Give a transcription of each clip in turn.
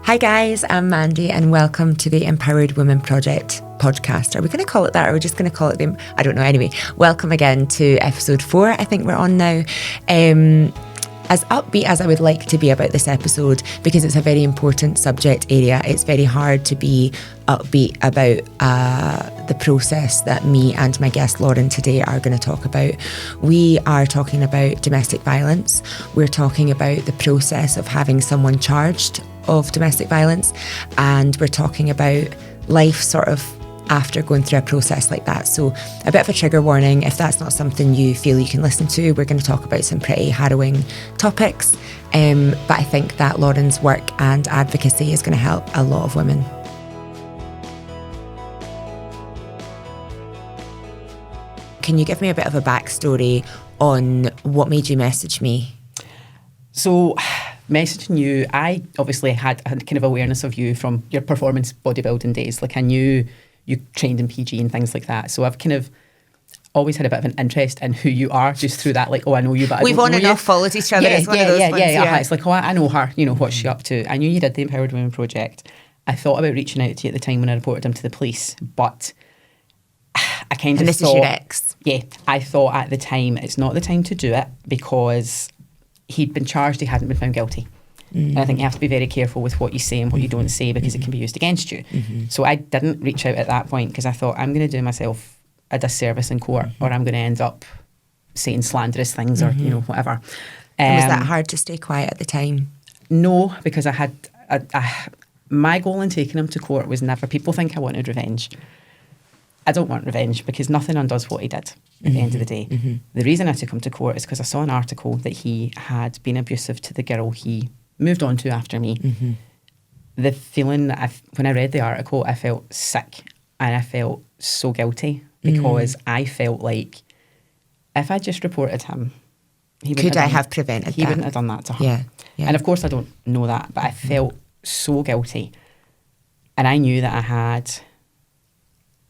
Hi guys, I'm Mandy and welcome to the Empowered Women Project podcast. Are we going to call it that or are we just going to call it I don't know. Anyway, welcome again to episode 4. I think we're on now. As upbeat as I would like to be about this episode, because it's a very important subject area, it's very hard to be upbeat about the process that me and my guest Lauren today are going to talk about. We are talking about domestic violence. We're talking about the process of having someone charged of domestic violence, and we're talking about life sort of after going through a process like that. So a bit of a trigger warning if that's not something you feel you can listen to. We're going to talk about some pretty harrowing topics, but I think that Lauren's work and advocacy is going to help a lot of women. Can you give me a bit of a backstory on what made you message me? So messaging you, I obviously had kind of awareness of you from your performance bodybuilding days. Like I knew you trained in PG and things like that. So I've kind of always had a bit of an interest in who you are just through that. Like, oh, I know you, but we've on and off followed each other. It's one of those ones. It's like, oh, I know her. You know, what's she up to? I knew you did the Empowered Women Project. I thought about reaching out to you at the time when I reported him to the police, but I kind of And this thought, is your ex? Yeah, I thought at the time it's not the time to do it because he'd been charged, he hadn't been found guilty. And I think you have to be very careful with what you say and what you don't say because it can be used against you. So I didn't reach out at that point because I thought I'm going to do myself a disservice in court or I'm going to end up saying slanderous things or, you know, whatever. And was that hard to stay quiet at the time? No, because I had... my goal in taking him to court was never... People think I wanted revenge. I don't want revenge because nothing undoes what he did at the end of the day. The reason I took him to court is because I saw an article that he had been abusive to the girl he moved on to after me. The feeling that when I read the article, I felt sick and I felt so guilty because I felt like if I just reported him, he wouldn't have prevented he that? wouldn't have done that to her. Yeah. And of course I don't know that, but I felt so guilty. And I knew that I had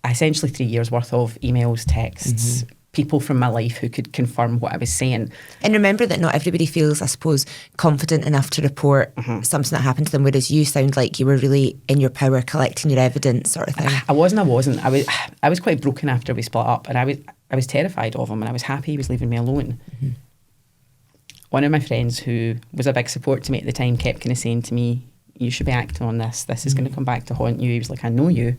essentially 3 years worth of emails, texts, people from my life who could confirm what I was saying. And remember that not everybody feels, I suppose, confident enough to report something that happened to them, whereas you sound like you were really in your power collecting your evidence sort of thing. I wasn't. I was quite broken after we split up and I was terrified of him and I was happy he was leaving me alone. One of my friends who was a big support to me at the time kept kind of saying to me, you should be acting on this. This is going to come back to haunt you. He was like, I know you.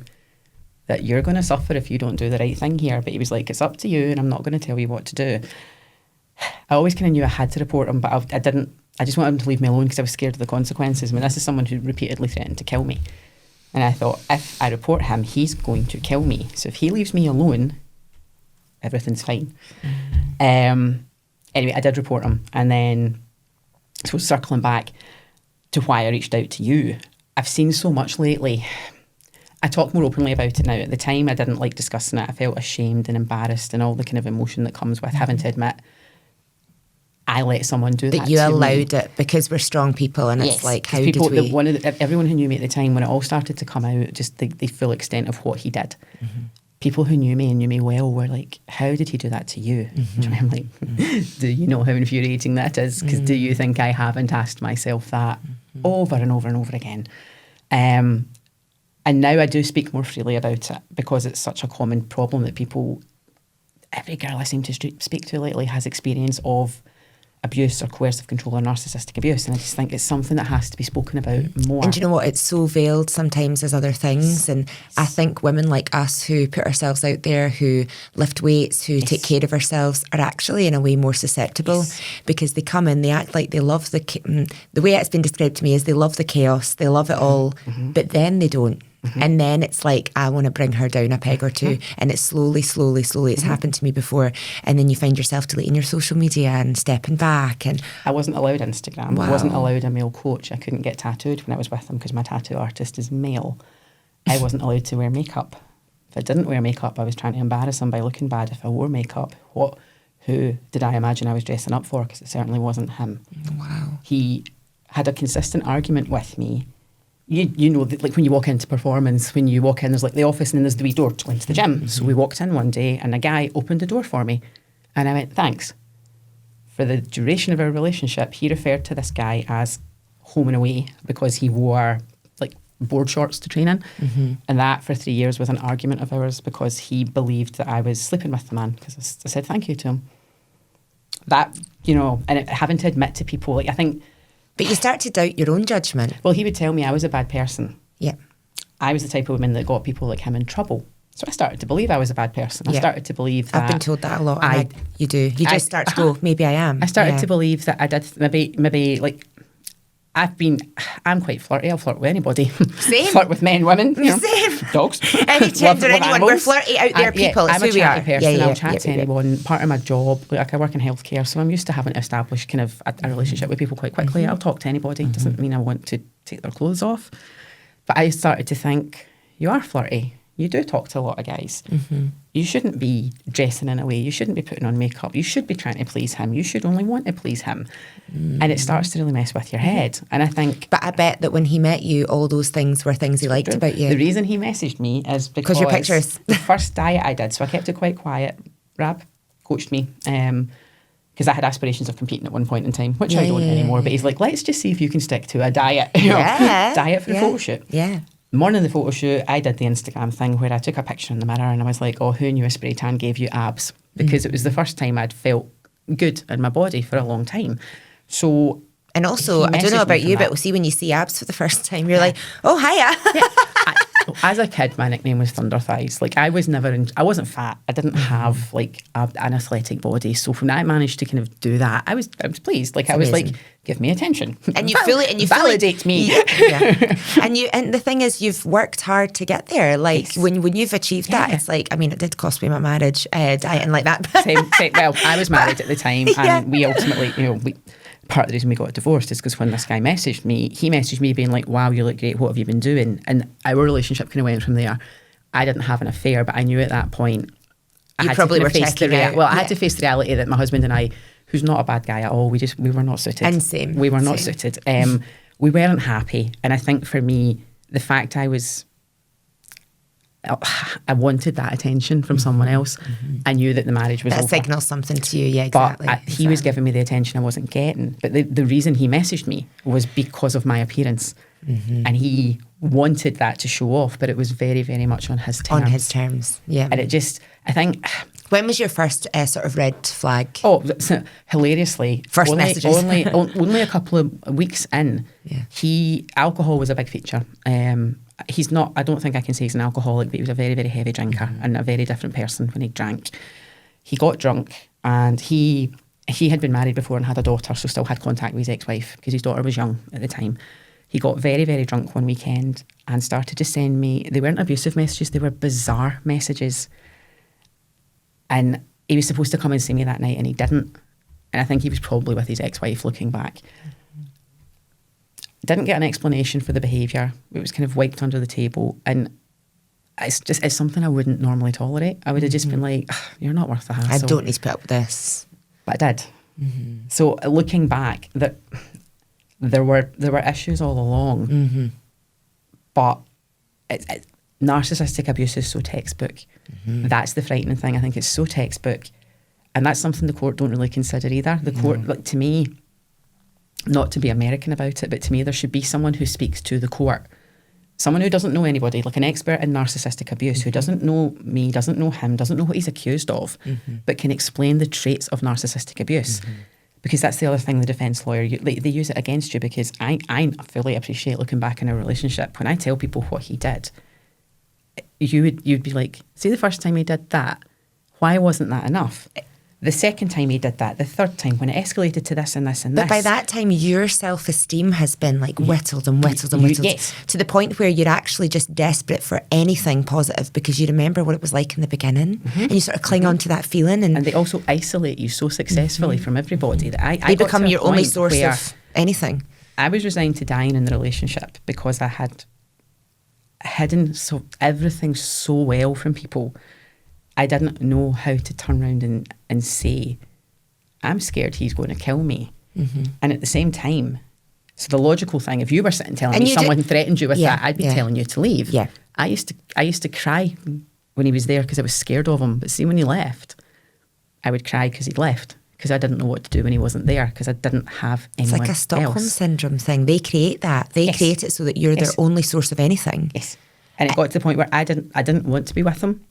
That you're going to suffer if you don't do the right thing here. But he was like, it's up to you and I'm not going to tell you what to do. I always kind of knew I had to report him, but I didn't. I just wanted him to leave me alone because I was scared of the consequences. I mean, this is someone who repeatedly threatened to kill me. And I thought, if I report him, he's going to kill me. So if he leaves me alone, everything's fine. Anyway, I did report him. And then, so circling back to why I reached out to you, I've seen so much lately. I talk more openly about it now. At the time, I didn't like discussing it. I felt ashamed and embarrassed and all the kind of emotion that comes with having to admit I let someone do that. That you allowed it because we're strong people and it's like, how people, did we... everyone who knew me at the time, when it all started to come out, just the full extent of what he did. People who knew me and knew me well were like, how did he do that to you? And I'm like, do you know how infuriating that is? Because do you think I haven't asked myself that over and over and over again? And now I do speak more freely about it because it's such a common problem that every girl I seem to speak to lately has experience of abuse or coercive control or narcissistic abuse. And I just think it's something that has to be spoken about more. And you know what? It's so veiled sometimes as other things. And I think women like us who put ourselves out there, who lift weights, who take care of ourselves are actually in a way more susceptible because they come in, they act like they love the way it's been described to me is they love the chaos, they love it all, but then they don't. And then it's like, I want to bring her down a peg or two. And it's slowly, it's happened to me before. And then you find yourself deleting your social media and stepping back. And I wasn't allowed Instagram. Wow. I wasn't allowed a male coach. I couldn't get tattooed when I was with him because my tattoo artist is male. I wasn't allowed to wear makeup. If I didn't wear makeup, I was trying to embarrass him by looking bad. If I wore makeup, who did I imagine I was dressing up for? Because it certainly wasn't him. Wow. He had a consistent argument with me. You know, like when you walk into performance, when you walk in, there's like the office and then there's the wee door to go into the gym. So we walked in one day and a guy opened the door for me and I went, thanks. For the duration of our relationship, he referred to this guy as home and away because he wore board shorts to train in. And that for 3 years was an argument of ours because he believed that I was sleeping with the man because I said thank you to him. That, you know, and having to admit to people, like I think... But you start to doubt your own judgment. Well, he would tell me I was a bad person. Yeah. I was the type of woman that got people like him in trouble. So I started to believe I was a bad person. I started to believe that... I've been told that a lot. You do. You just start to go, maybe I am. I started to believe that I did maybe like... I'm quite flirty. I'll flirt with anybody. Same. Flirt with men, women, you know, Same. dogs. Any gender, anyone. We're flirty out there, people. I'm a chatty person. I'll chat to yeah. anyone. Part of my job, like I work in healthcare, so I'm used to having to establish kind of a relationship with people quite quickly. I'll talk to anybody. Doesn't mean I want to take their clothes off. But I started to think, you are flirty. You do talk to a lot of guys. You shouldn't be dressing in a way. You shouldn't be putting on makeup. You should be trying to please him. You should only want to please him. And it starts to really mess with your head. And I think... But I bet that when he met you, all those things were things he liked about you. The reason he messaged me is because your pictures. The first diet I did, so I kept it quite quiet. Rab coached me. Because I had aspirations of competing at one point in time, which I don't anymore. But he's like, let's just see if you can stick to a diet. You know, diet for the photo shoot. Yeah. Morning of the photo shoot, I did the Instagram thing where I took a picture in the mirror and I was like, oh, who knew a spray tan gave you abs? Because it was the first time I'd felt good in my body for a long time. So... And also, I don't know about you, but we'll see when you see abs for the first time, you're like, oh, hiya. As a kid, my nickname was Thunder Thighs. Like I wasn't fat. I didn't have like an athletic body. So when I managed to kind of do that, I was pleased. Like I was like, give me attention. And you validate me. Yeah. And the thing is, you've worked hard to get there. Like when you've achieved that, it's like, I mean, it did cost me my marriage, dieting like that. Well, I was married at the time, and we ultimately, you know, part of the reason we got divorced is because when this guy messaged me being like, wow, you look great, what have you been doing? And our relationship kind of went from there. I didn't have an affair, but I knew at that point I had to face the reality that my husband and I, who's not a bad guy at all, we were not suited. And same. We were not suited. We weren't happy. And I think for me, the fact I wanted that attention from someone else. I knew that the marriage was over. That signals something to you, yeah, exactly. But he was giving me the attention I wasn't getting. But the reason he messaged me was because of my appearance. And he wanted that to show off, but it was very, very much on his terms. On his terms, yeah. And it just, I think... When was your first sort of red flag? Oh, so, hilariously. First messages. Only a couple of weeks in, alcohol was a big feature. He's not, I don't think I can say he's an alcoholic, but he was a very, very heavy drinker and a very different person when he drank. He got drunk and he had been married before and had a daughter, so still had contact with his ex-wife because his daughter was young at the time. He got very, very drunk one weekend and started to send me, they weren't abusive messages, they were bizarre messages. And he was supposed to come and see me that night and he didn't. And I think he was probably with his ex-wife looking back. Didn't get an explanation for the behaviour. It was kind of wiped under the table. And it's something I wouldn't normally tolerate. I would have just been like, you're not worth the hassle. I don't need to put up with this. But I did. So looking back, that there were issues all along. But narcissistic abuse is so textbook. That's the frightening thing. I think it's so textbook. And that's something the court don't really consider either. The court, like, to me, not to be American about it, but to me there should be someone who speaks to the court. Someone who doesn't know anybody, like an expert in narcissistic abuse, who doesn't know me, doesn't know him, doesn't know what he's accused of, but can explain the traits of narcissistic abuse. Because that's the other thing, the defence lawyer, they use it against you, because I fully appreciate, looking back in a relationship, when I tell people what he did, you'd be like, see, the first time he did that, why wasn't that enough? The second time he did that, the third time, when it escalated to this and this and this. But by that time, your self-esteem has been like whittled and whittled and whittled, yes, to the point where you're actually just desperate for anything positive because you remember what it was like in the beginning, and you sort of cling on to that feeling. And they also isolate you so successfully from everybody that they become your only source of anything. I was resigned to dying in the relationship because I had hidden everything so well from people. I didn't know how to turn around and say, I'm scared he's going to kill me. And at the same time, so the logical thing, if you were sitting telling me someone threatened you with that, I'd be telling you to leave. I used to cry when he was there because I was scared of him. But see, when he left, I would cry because he'd left, because I didn't know what to do when he wasn't there, because I didn't have anyone It's like a Stockholm else. syndrome thing. They create that. They create it so that you're their only source of anything. Yes. And it got to the point where I didn't want to be with him,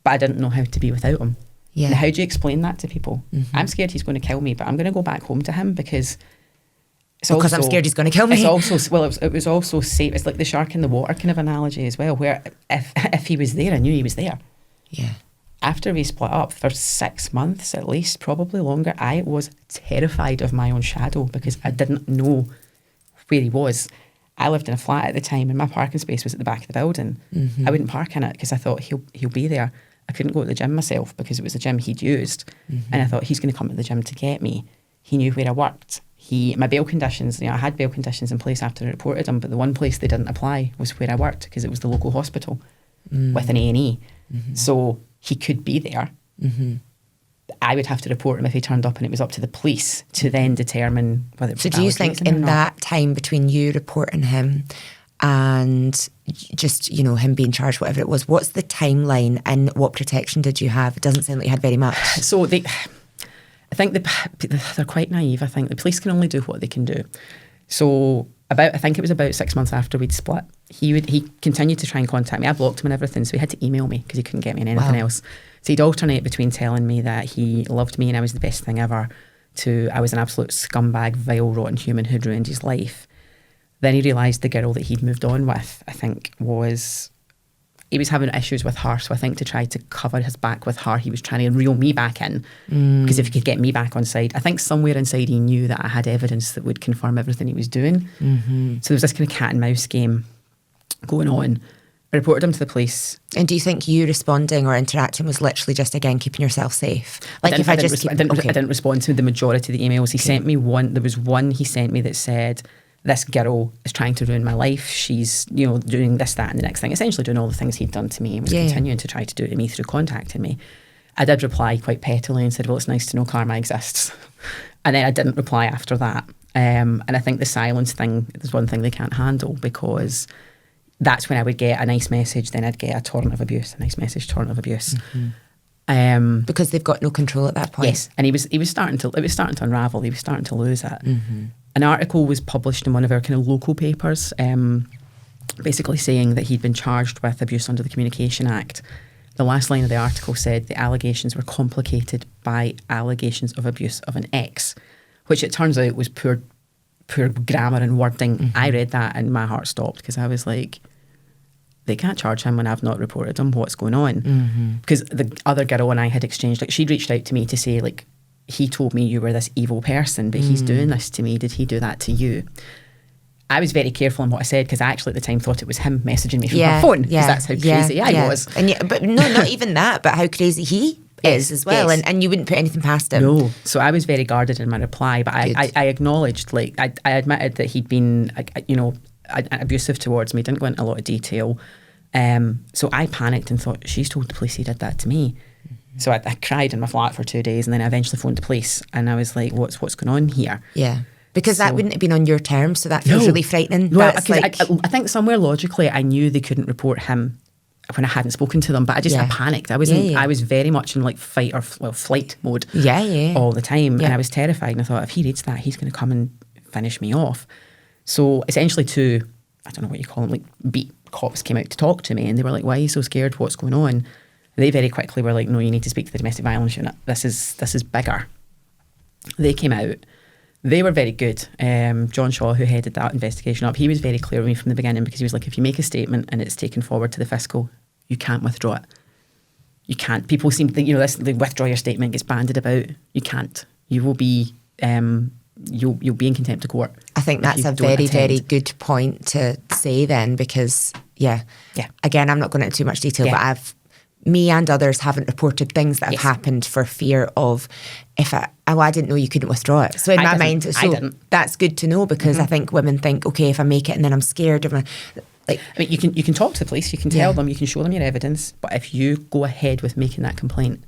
but I didn't know how to be without him. Yeah. Now, how do you explain that to people? I'm scared he's going to kill me, but I'm going to go back home to him because I'm scared he's going to kill me. It's also, well, it was also safe. It's like the shark in the water kind of analogy as well, where if he was there, I knew he was there. Yeah. After we split up for 6 months at least, probably longer, I was terrified of my own shadow because I didn't know where he was. I lived in a flat at the time and my parking space was at the back of the building. I wouldn't park in it because I thought he'll be there. I couldn't go to the gym myself because it was the gym he'd used. And I thought he's going to come to the gym to get me. He knew where I worked. My bail conditions, I had bail conditions in place after I reported him, but the one place they didn't apply was where I worked because it was the local hospital with an A&E. So he could be there. I would have to report him if he turned up, and it was up to the police to then determine whether it was. So do you think in that time between you reporting him and just, him being charged, whatever it was, what's the timeline and what protection did you have? It doesn't sound like you had very much. So I think they're quite naive. I think the police can only do what they can do. So I think it was about 6 months after we'd split, he continued to try and contact me. I blocked him and everything, so he had to email me because he couldn't get me on anything else. So he'd alternate between telling me that he loved me and I was the best thing ever, to I was an absolute scumbag, vile, rotten human who'd ruined his life. Then he realised the girl that he'd moved on with, I think, he was having issues with her. So I think to try to cover his back with her, he was trying to reel me back in. Because if he could get me back on side, I think somewhere inside he knew that I had evidence that would confirm everything he was doing. So there was this kind of cat and mouse game going on. I reported him to the police. And do you think you responding or interacting was literally just, again, keeping yourself safe? Like I didn't respond to the majority of the emails. He sent me one. There was one he sent me that said, "This girl is trying to ruin my life. She's, doing this, that, and the next thing." Essentially doing all the things he'd done to me and was continuing to try to do to me through contacting me. I did reply quite pettily and said, "Well, it's nice to know karma exists." And then I didn't reply after that. And I think the silence thing is one thing they can't handle, because that's when I would get a nice message, then I'd get a torrent of abuse, a nice message, torrent of abuse. Because they've got no control at that point. Yes, and it was starting to unravel. He was starting to lose it. An article was published in one of our kind of local papers, basically saying that he'd been charged with abuse under the Communication Act. The last line of the article said the allegations were complicated by allegations of abuse of an ex, which it turns out was poor grammar and wording. I read that and my heart stopped, because I was like, they can't charge him when I've not reported him. What's going on? Because the other girl and I had exchanged, like, she'd reached out to me to say, like, he told me you were this evil person, but he's doing this to me. Did he do that to you? I was very careful in what I said, because I actually at the time thought it was him messaging me from her phone, because that's how crazy I was. And but no, not even that, but how crazy he is as well. Yes. And you wouldn't put anything past him. No. So I was very guarded in my reply, but I acknowledged, like, I admitted that he'd been, abusive towards me. Didn't go into a lot of detail. So I panicked and thought, she's told the police he did that to me. So I cried in my flat for 2 days, and then I eventually phoned the police, and I was like, what's going on here? Yeah. Because that wouldn't have been on your terms, so that feels really frightening. No, I think somewhere logically I knew they couldn't report him when I hadn't spoken to them, but I panicked. I was very much in like fight or flight mode all the time, and I was terrified, and I thought, if he reads that, he's going to come and finish me off. So essentially I don't know what you call them, like beat cops came out to talk to me, and they were like, "Why are you so scared? What's going on?" They very quickly were like, "No, you need to speak to the domestic violence unit. This is bigger." They came out. They were very good. John Shaw, who headed that investigation up, he was very clear with me from the beginning, because he was like, if you make a statement and it's taken forward to the fiscal, you can't withdraw it. You can't. People seem to think, the withdraw your statement gets banded about. You can't. You will be, you'll be in contempt of court. I think that's a very, very good point to say then, because, again, I'm not going into too much detail, but me and others haven't reported things that have happened for fear of, I didn't know you couldn't withdraw it. So in my mind, that's good to know, because I think women think, okay, if I make it and then I'm scared, you can talk to the police, you can tell them, you can show them your evidence, but if you go ahead with making that complaint,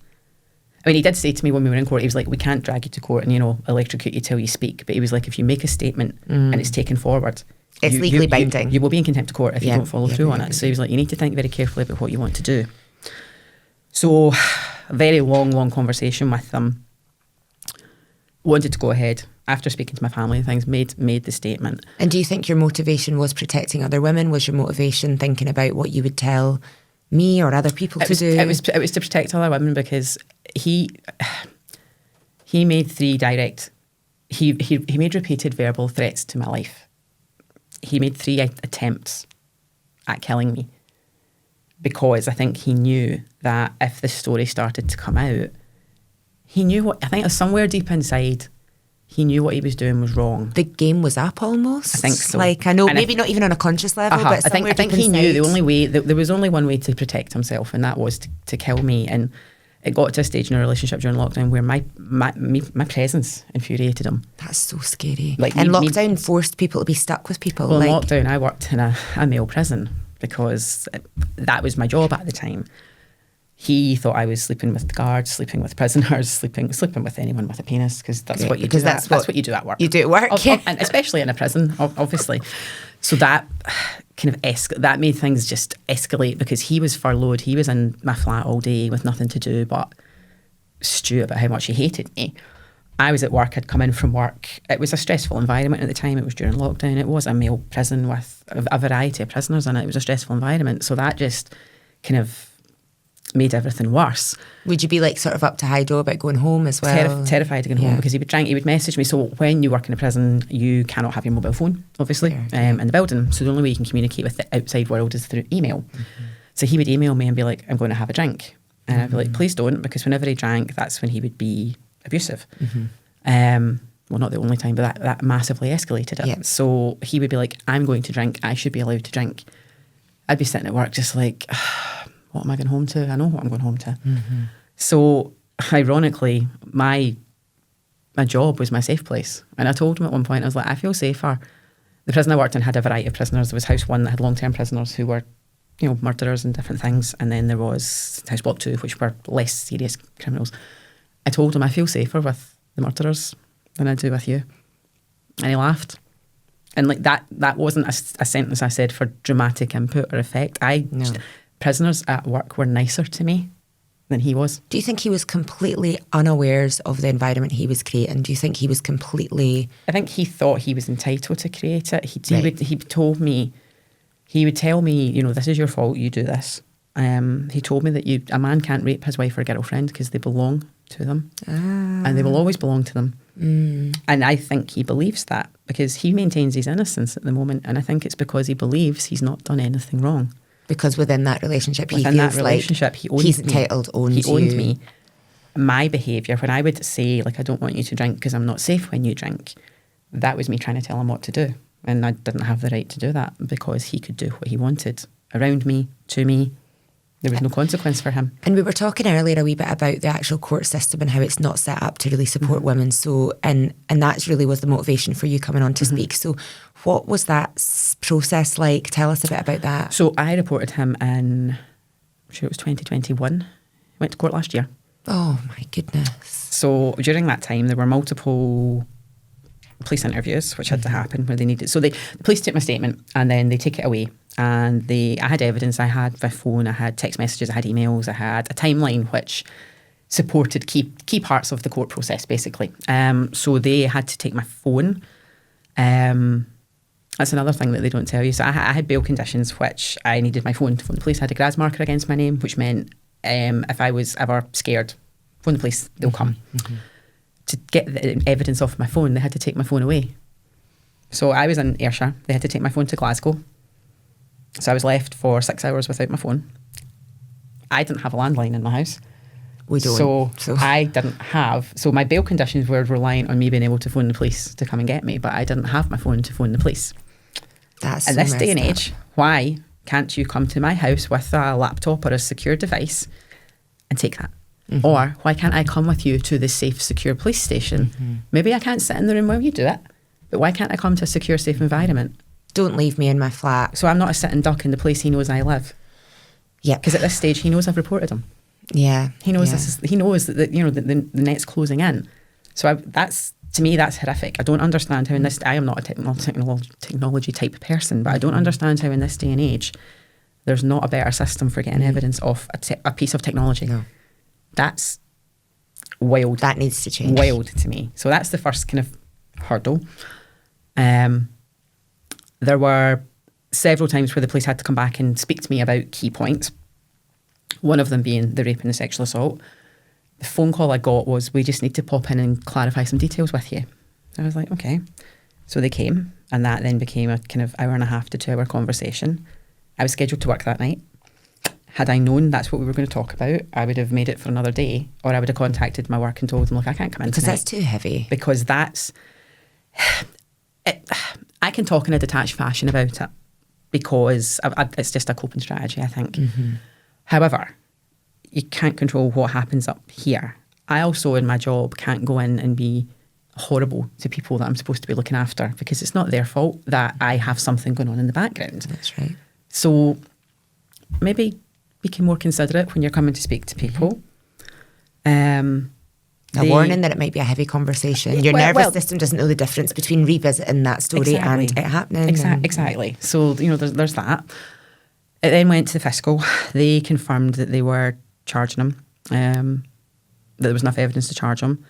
he did say to me when we were in court, he was like, we can't drag you to court and electrocute you till you speak, but he was like, if you make a statement and it's taken forward, it's legally binding. You will be in contempt of court if you don't follow through on it. So he was like, you need to think very carefully about what you want to do. So a very long conversation with them. wanted to go ahead after speaking to my family and things, made the statement. And do you think your motivation was protecting other women? Was your motivation thinking about what you would tell me or other people to do? It was to protect other women, because he made 3 direct, he made repeated verbal threats to my life. He made 3 attempts at killing me, because I think he knew that if the story started to come out, he knew what, I think it was somewhere deep inside, he knew what he was doing was wrong. The game was up almost? I think so. Like, I know, And maybe not even on a conscious level, but I think he knew the only way, there was only one way to protect himself, and that was to kill me. And it got to a stage in our relationship during lockdown where my presence infuriated him. That's so scary. Like, and lockdown forced people to be stuck with people. Well, in lockdown, I worked in a male prison, because that was my job at the time. He thought I was sleeping with the guards, sleeping with prisoners, sleeping with anyone with a penis, because that's what you do. That's what you do at work. You do at work, and especially in a prison, obviously. So that kind of that made things just escalate, because he was furloughed. He was in my flat all day with nothing to do but stew about how much he hated me. I was at work. I'd come in from work. It was a stressful environment at the time. It was during lockdown. It was a male prison with a variety of prisoners in it. It was a stressful environment. So that just kind of made everything worse. Would you be like sort of up to high-do about going home as well? Terrified of going home, because he would message me. So when you work in a prison, you cannot have your mobile phone, obviously, in the building. So the only way you can communicate with the outside world is through email. So he would email me and be like, I'm going to have a drink. And I'd be like, please don't, because whenever he drank, that's when he would be abusive. Well, not the only time, but that massively escalated it. Yep. So he would be like, I'm going to drink. I should be allowed to drink. I'd be sitting at work just like, what am I going home to? I know what I'm going home to. So ironically, my job was my safe place. And I told him at one point, I was like, I feel safer. The prison I worked in had a variety of prisoners. There was House 1 that had long-term prisoners who were, murderers and different things. And then there was House Block 2, which were less serious criminals. I told him, I feel safer with the murderers than I do with you. And he laughed. And like that wasn't a sentence I said for dramatic input or effect. Prisoners at work were nicer to me than he was. Do you think he was completely unawares of the environment he was creating? Do you think he was completely... I think he thought he was entitled to create it. He told me, he would tell me, this is your fault, you do this. He told me that a man can't rape his wife or girlfriend because they belong to them. And they will always belong to them. And I think he believes that, because he maintains his innocence at the moment. And I think it's because he believes he's not done anything wrong. Because within that relationship, he feels like he's entitled, owns me. My behaviour, when I would say, like, I don't want you to drink because I'm not safe when you drink, that was me trying to tell him what to do. And I didn't have the right to do that, because he could do what he wanted around me, to me. There was no consequence for him. And we were talking earlier a wee bit about the actual court system and how it's not set up to really support women. So, and that really was the motivation for you coming on to speak. So what was that process like? Tell us a bit about that. So I reported him in, I'm sure it was 2021. Went to court last year. Oh my goodness. So during that time, there were multiple police interviews which had to happen where they needed. So the police took my statement and then they take it away. And I had evidence. I had my phone, I had text messages, I had emails, I had a timeline which supported key parts of the court process, basically. So they had to take my phone. That's another thing that they don't tell you. So I had bail conditions which I needed my phone to phone the police. I had a GRAS marker against my name, which meant if I was ever scared, phone the police, they'll come. To get the evidence off my phone, they had to take my phone away. So I was in Ayrshire. They had to take my phone to Glasgow. So I was left for 6 hours without my phone. I didn't have a landline in my house. We don't. So I didn't have... So my bail conditions were reliant on me being able to phone the police to come and get me, but I didn't have my phone to phone the police. That's in this day and age, why can't you come to my house with a laptop or a secure device and take that? Or why can't I come with you to the safe, secure police station? Maybe I can't sit in the room while you do it, but why can't I come to a secure, safe environment? Don't leave me in my flat. So I'm not a sitting duck in the place he knows I live. Yeah. Because at this stage, he knows I've reported him. Yeah. He knows he knows that the net's closing in. So to me, that's horrific. I don't understand how I am not a technology type person, but I don't understand how in this day and age, there's not a better system for getting evidence of a piece of technology. No. That's wild. That needs to change. Wild to me. So that's the first kind of hurdle. There were several times where the police had to come back and speak to me about key points. One of them being the rape and the sexual assault. The phone call I got was, we just need to pop in and clarify some details with you. I was like, okay. So they came, and that then became a kind of 1.5 to 2 hour conversation. I was scheduled to work that night. Had I known that's what we were going to talk about, I would have made it for another day, or I would have contacted my work and told them, look, I can't come in Because tonight. that's too heavy. Because that's... I can talk in a detached fashion about it, because it's just a coping strategy, I think. However, you can't control what happens up here. I also, in my job, can't go in and be horrible to people that I'm supposed to be looking after, because it's not their fault that I have something going on in the background. That's right. So maybe be more considerate when you're coming to speak to people. A warning that it might be a heavy conversation. Your nervous system doesn't know the difference between revisiting that story and it happening. Exactly. So, there's that. It then went to the fiscal. They confirmed that they were charging him, that there was enough evidence to charge him.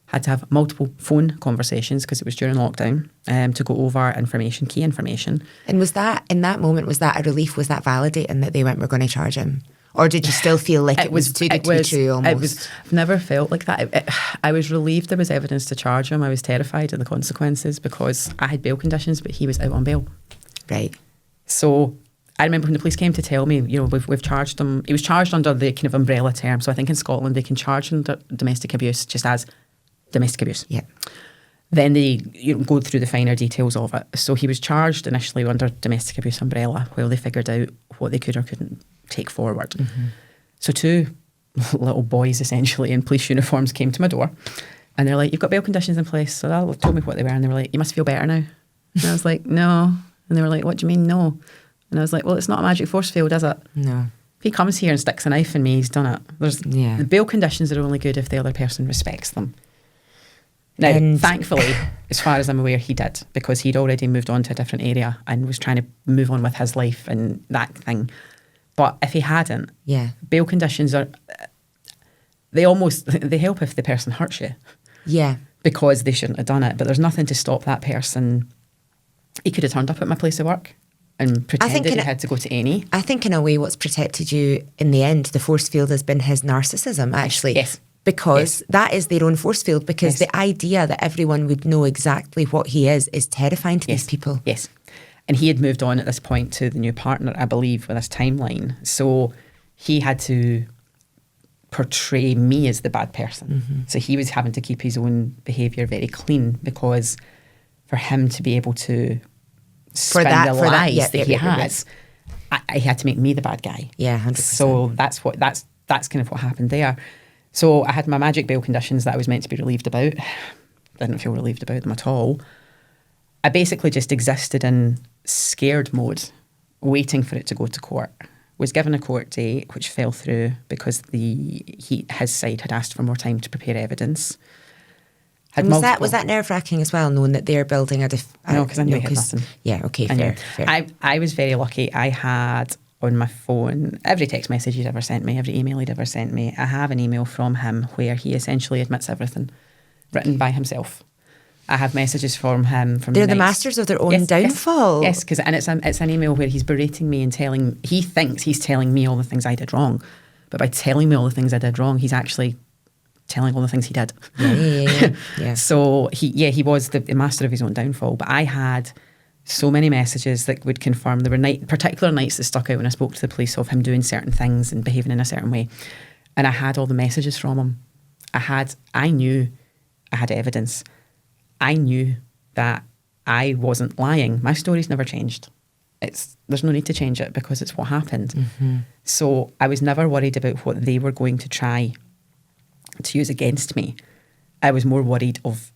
Had to have multiple phone conversations because it was during lockdown, to go over information, key information. And was that, in that moment, was that a relief? Was that validating that they we're going to charge him? Or did you still feel like it was too good to be true almost? I've never felt like that. I was relieved there was evidence to charge him. I was terrified of the consequences because I had bail conditions, but he was out on bail. Right. So I remember when the police came to tell me, we've charged him. He was charged under the kind of umbrella term. So I think in Scotland they can charge under domestic abuse just as domestic abuse. Yeah. Then they go through the finer details of it. So he was charged initially under domestic abuse umbrella while they figured out what they could or couldn't take forward. So 2 little boys essentially in police uniforms came to my door, and they're like, you've got bail conditions in place. So they told me what they were, and they were like, you must feel better now. And I was like, no. And they were like, what do you mean no? And I was like, well, it's not a magic force field, is it? No. If he comes here and sticks a knife in me, he's done it. The bail conditions are only good if the other person respects them. Now, thankfully, as far as I'm aware, he did, because he'd already moved on to a different area and was trying to move on with his life and that thing. But if he hadn't, bail conditions they help if the person hurts you. Yeah. Because they shouldn't have done it. But there's nothing to stop that person. He could have turned up at my place of work and pretended he had to go to A&E. I think in a way what's protected you in the end, the force field, has been his narcissism, actually. Yes. Because that is their own force field, because the idea that everyone would know exactly what he is terrifying to these people. Yes. And he had moved on at this point to the new partner, I believe, with this timeline. So he had to portray me as the bad person. So he was having to keep his own behaviour very clean, because for him to be able to spin the lies that he has, I had to make me the bad guy. Yeah, 100%. So that's kind of what happened there. So I had my magic bail conditions that I was meant to be relieved about. Didn't feel relieved about them at all. I basically just existed in scared mode, waiting for it to go to court. Was given a court date, which fell through because his side had asked for more time to prepare evidence. Was that nerve-wracking as well, knowing that they're building a... No, because I knew he had nothing. Yeah, okay, fair. I was very lucky. I had on my phone every text message he'd ever sent me, every email he'd ever sent me. I have an email from him where he essentially admits everything, written by himself. I have messages from him from they're the masters of their own downfall. Yes, because it's an email where he's berating me and he thinks he's telling me all the things I did wrong, but by telling me all the things I did wrong, he's actually telling all the things he did. Yeah. So he was the master of his own downfall. But I had so many messages that would confirm there were particular nights that stuck out when I spoke to the police of him doing certain things and behaving in a certain way, and I had all the messages from him. I knew I had evidence. I knew that I wasn't lying. My story's never changed. There's no need to change it because it's what happened. So I was never worried about what they were going to try to use against me. I was more worried of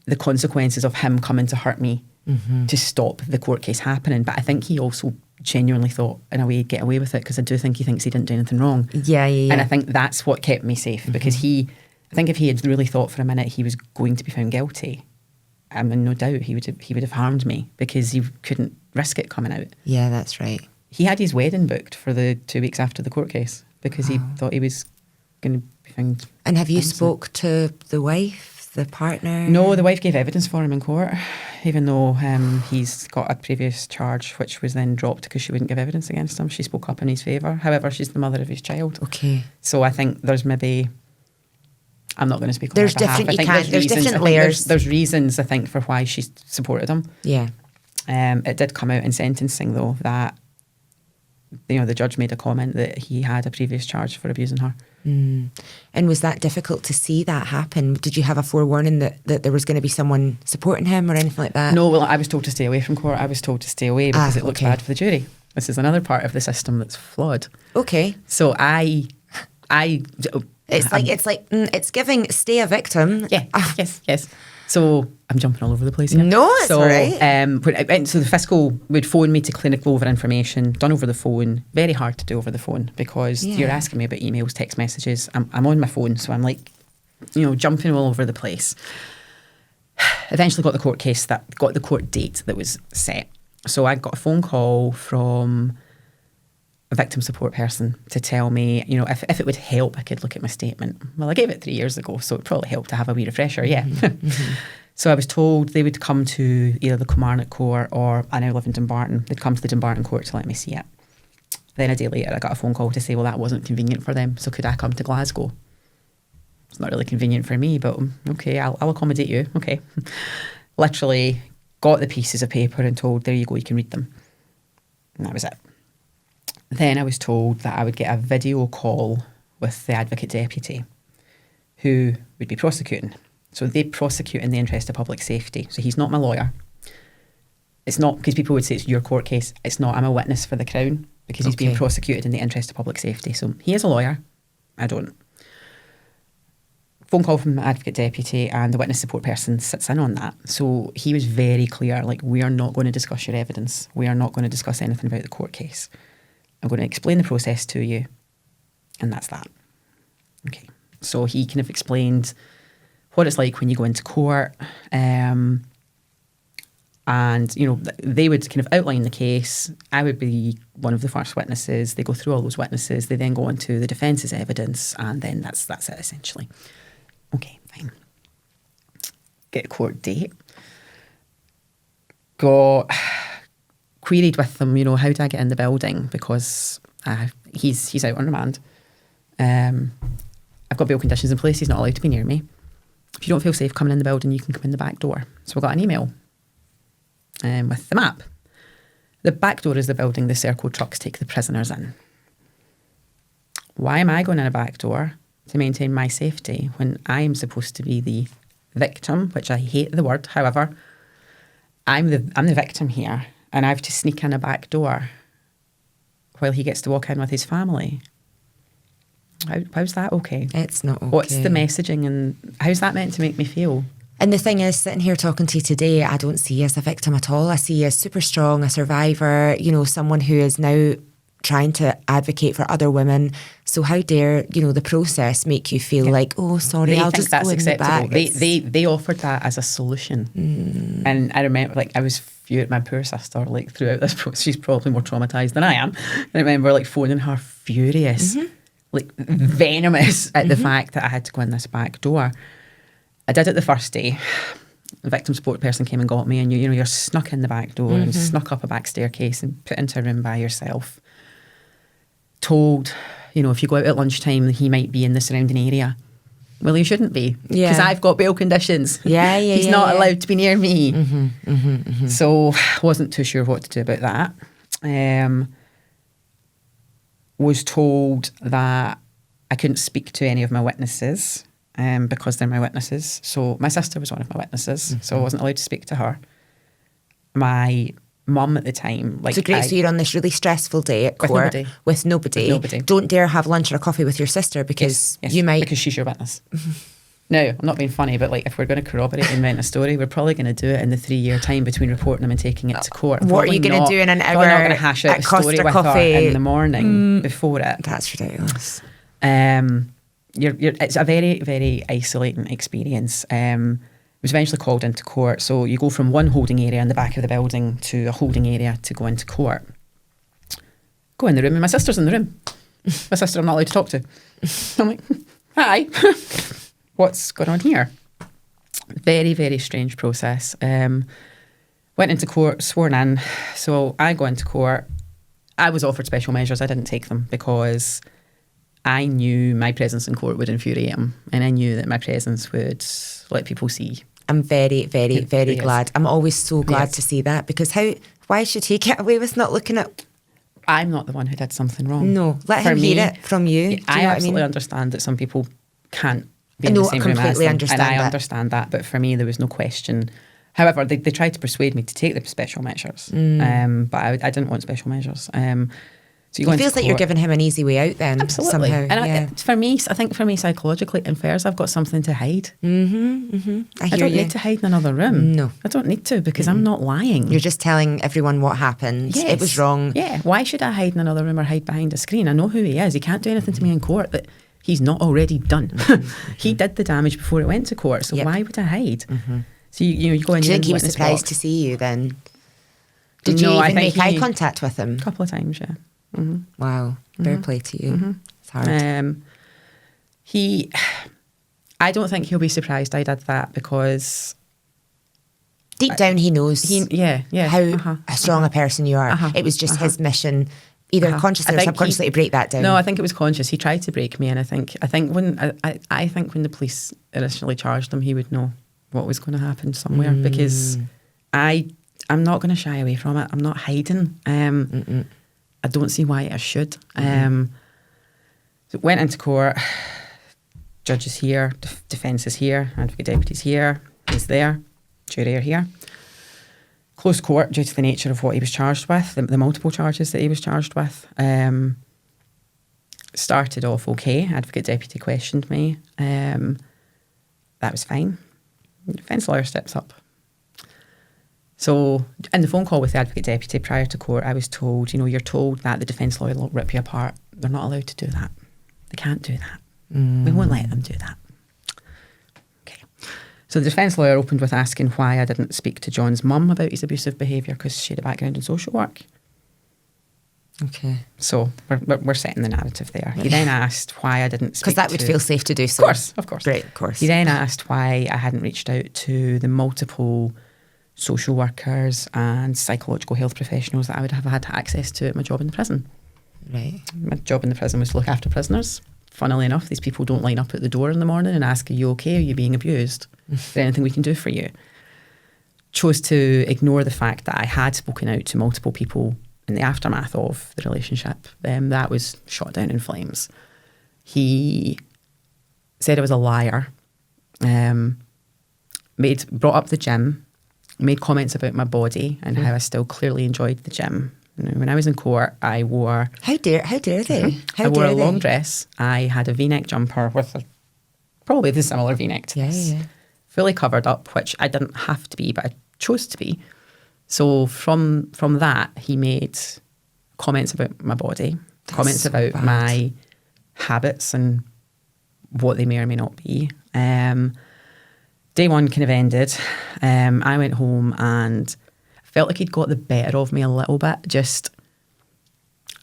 the consequences of him coming to hurt me to stop the court case happening. But I think he also genuinely thought, in a way, he'd get away with it, because I do think he thinks he didn't do anything wrong. Yeah. And I think that's what kept me safe, because I think if he had really thought for a minute he was going to be found guilty, I'm in no doubt he would have harmed me, because he couldn't risk it coming out. Yeah, that's right. He had his wedding booked for the 2 weeks after the court case, because he thought he was going to be found. And have you innocent. spoke to the wife, the partner? No, the wife gave evidence for him in court, even though he's got a previous charge which was then dropped because she wouldn't give evidence against him. She spoke up in his favour. However, she's the mother of his child. Okay. So I think there's maybe... I'm not going to speak on There's her behalf. different- I you think can't- there's reasons. different I think layers. There's reasons, I think, for why she supported him. Yeah. It did come out in sentencing, though, that the judge made a comment that he had a previous charge for abusing her. Mm. And was that difficult to see that happen? Did you have a forewarning that there was going to be someone supporting him or anything like that? No, well, I was told to stay away from court. I was told to stay away because it looks okay. bad for the jury. This is another part of the system that's flawed. Okay. So It's giving stay a victim. Yeah, yes. So I'm jumping all over the place here. No, it's so, all right. So the fiscal would phone me to clinic over information, done over the phone. Very hard to do over the phone because you're asking me about emails, text messages. I'm on my phone, so I'm like, jumping all over the place. Eventually got the court date that was set. So I got a phone call from a victim support person to tell me, if it would help, I could look at my statement. Well, I gave it 3 years ago, so it probably helped to have a wee refresher, yeah. Mm-hmm. So I was told they would come to either the Kilmarnock court or I now live in Dumbarton. They'd come to the Dumbarton court to let me see it. Then a day later, I got a phone call to say, well, that wasn't convenient for them, so could I come to Glasgow? It's not really convenient for me, but okay, I'll accommodate you, okay. Literally got the pieces of paper and told, there you go, you can read them. And that was it. Then I was told that I would get a video call with the advocate deputy who would be prosecuting. So they prosecute in the interest of public safety. So he's not my lawyer. It's not, because people would say it's your court case. It's not, I'm a witness for the Crown because he's being prosecuted in the interest of public safety. So he is a lawyer. I don't. Phone call from the advocate deputy and the witness support person sits in on that. So he was very clear, like, we are not going to discuss your evidence. We are not going to discuss anything about the court case. I'm going to explain the process to you, and that's that. Okay. So he kind of explained what it's like when you go into court, and they would kind of outline the case. I would be one of the first witnesses. They go through all those witnesses. They then go on to the defence's evidence, and then that's it essentially. Okay, fine. Get a court date. Got queried with them, how do I get in the building? Because he's out on remand. I've got bail conditions in place. He's not allowed to be near me. If you don't feel safe coming in the building, you can come in the back door. So we got an email with the map. The back door is the building the Serco trucks take the prisoners in. Why am I going in a back door to maintain my safety when I'm supposed to be the victim, which I hate the word, however, I'm the victim here. And I have to sneak in a back door while he gets to walk in with his family. How's that okay? It's not okay. What's the messaging and how's that meant to make me feel? And the thing is, sitting here talking to you today, I don't see you as a victim at all. I see you as super strong, a survivor, someone who is now trying to advocate for other women. So how dare, the process make you feel like, oh, sorry, I'll just go in the back. They offered that as a solution. And I remember, I was furious, my poor sister, throughout this process, she's probably more traumatised than I am. And I remember, phoning her furious, venomous at the fact that I had to go in this back door. I did it the first day. The victim support person came and got me, and you're snuck in the back door and snuck up a back staircase and put into a room by yourself. Told, if you go out at lunchtime, he might be in the surrounding area. Well, he shouldn't be, because I've got bail conditions. He's not allowed to be near me. So wasn't too sure what to do about that. Was told that I couldn't speak to any of my witnesses because they're my witnesses. So my sister was one of my witnesses, so I wasn't allowed to speak to her. My mum at the time, so great. So you're on this really stressful day at court with nobody. Don't dare have lunch or a coffee with your sister because you might, because she's your witness. No, I'm not being funny, but if we're going to corroborate and invent a story, we're probably going to do it in the 3-year time between reporting them and taking it to court. What are you going to do in an hour? I'm not going to hash out a story with her in the morning before it. That's ridiculous. It's a very, very isolating experience. Was eventually called into court. So you go from one holding area in the back of the building to a holding area to go into court. Go in the room, and my sister's in the room. My sister I'm not allowed to talk to. I'm like, hi, what's going on here? Very, very strange process. Went into court, sworn in. So I go into court. I was offered special measures. I didn't take them because I knew my presence in court would infuriate him, and I knew that my presence would let people see. I'm very, very, very glad. I'm always so glad to see that, because why should he get away with not looking at... I'm not the one who did something wrong. No, let him hear it from you. I absolutely understand that some people can't be in the same room as them. I completely understand and I that. understand that, but for me there was no question. However, they tried to persuade me to take the special measures, but I didn't want special measures. So it feels like you're giving him an easy way out then. Absolutely. Somehow. And I think for me psychologically it infers I've got something to hide. I don't need to hide in another room. No. I don't need to, because I'm not lying. You're just telling everyone what happened. Yes. It was wrong. Yeah. Why should I hide in another room or hide behind a screen? I know who he is. He can't do anything to me in court that he's not already done. He did the damage before it went to court, so why would I hide? So you go in. Do you think he was surprised to see you then? Did you even make eye contact with him? A couple of times, yeah. Wow, fair play to you. It's hard. I don't think he'll be surprised I did that, because deep down he knows how strong a person you are. It was just his mission, either consciously or subconsciously, to break that down. No, I think it was conscious. He tried to break me, and I think when the police initially charged him, he would know what was going to happen somewhere, because I'm not going to shy away from it. I'm not hiding. I don't see why I should. So went into court. Judge is here, defence is here, advocate deputy's here, he's there, jury are here. Closed court due to the nature of what he was charged with, the multiple charges that he was charged with. Started off okay. Advocate deputy questioned me. That was fine. The defence lawyer steps up. So in the phone call with the advocate deputy prior to court, I was told, you're told that the defence lawyer will rip you apart. They're not allowed to do that. They can't do that. We won't let them do that. Okay. So the defence lawyer opened with asking why I didn't speak to John's mum about his abusive behaviour, because she had a background in social work. Okay. So we're setting the narrative there. He then asked why I didn't speak to... Because that would feel safe to do so. Of course. Great, of course. He then asked why I hadn't reached out to the multiple social workers and psychological health professionals that I would have had access to at my job in the prison. Right. My job in the prison was to look after prisoners. Funnily enough, these people don't line up at the door in the morning and ask, are you okay? Are you being abused? Is there anything we can do for you? Chose to ignore the fact that I had spoken out to multiple people in the aftermath of the relationship. That was shot down in flames. He said I was a liar, brought up the gym, made comments about my body and how I still clearly enjoyed the gym. When I was in court, I wore... How dare they? I wore a long dress. I had a V-neck jumper with probably the similar V-neck to this. Yeah. Fully covered up, which I didn't have to be, but I chose to be. So from that, he made comments about my body, comments so about my habits and what they may or may not be. Day one kind of ended. I went home and felt like he'd got the better of me a little bit.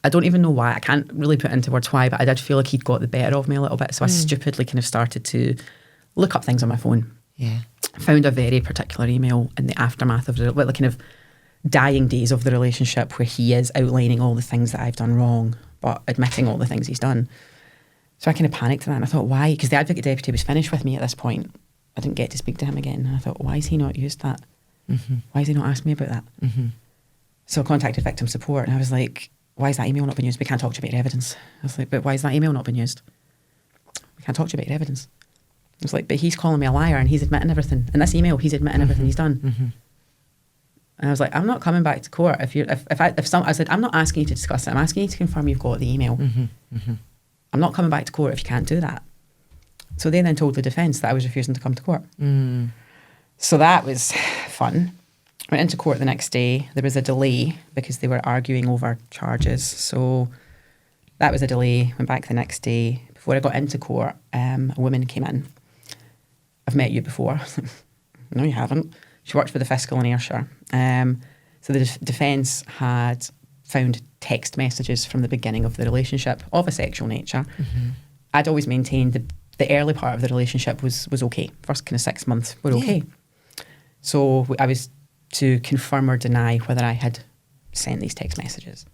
I don't even know why. I can't really put into words why, but I did feel like he'd got the better of me a little bit. So I stupidly kind of started to look up things on my phone. Yeah. Found a very particular email in the aftermath of the kind of dying days of the relationship, where he is outlining all the things that I've done wrong, but admitting all the things he's done. So I kind of panicked at that, and I thought, why? Because the advocate deputy was finished with me at this point. I didn't get to speak to him again. And I thought, why has he not used that? Why has he not asked me about that? So I contacted victim support, and I was like, why has that email not been used? We can't talk to you about your evidence. I was like, but why has that email not been used? We can't talk to you about your evidence. I was like, but he's calling me a liar and he's admitting everything. In this email, he's admitting everything he's done. And I was like, I'm not coming back to court. I said, I'm not asking you to discuss it. I'm asking you to confirm you've got the email. I'm not coming back to court if you can't do that. So they then told the defence that I was refusing to come to court. So that was fun. Went into court the next day. There was a delay because they were arguing over charges. So that was a delay. Went back the next day. Before I got into court, a woman came in. I've met you before. No, you haven't. She worked for the Fiscal in Ayrshire. So the defence had found text messages from the beginning of the relationship of a sexual nature. I'd always maintained the early part of the relationship was okay. First kind of 6 months were okay. So I was to confirm or deny whether I had sent these text messages.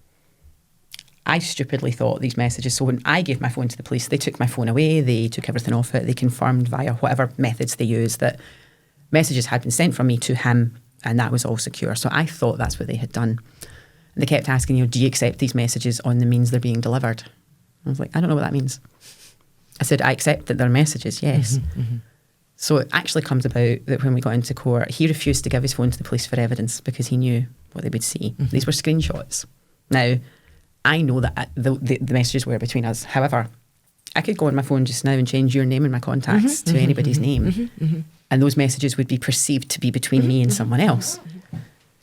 I stupidly thought these messages, so when I gave my phone to the police, they took my phone away, they took everything off it, they confirmed via whatever methods they used that messages had been sent from me to him, and that was all secure. So I thought that's what they had done. And they kept asking, do you accept these messages on the means they're being delivered? I was like, I don't know what that means. I said, I accept that they're messages, yes. So it actually comes about that when we got into court, he refused to give his phone to the police for evidence because he knew what they would see. These were screenshots. Now, I know that the messages were between us. However, I could go on my phone just now and change your name in my contacts to anybody's name. And those messages would be perceived to be between me and someone else.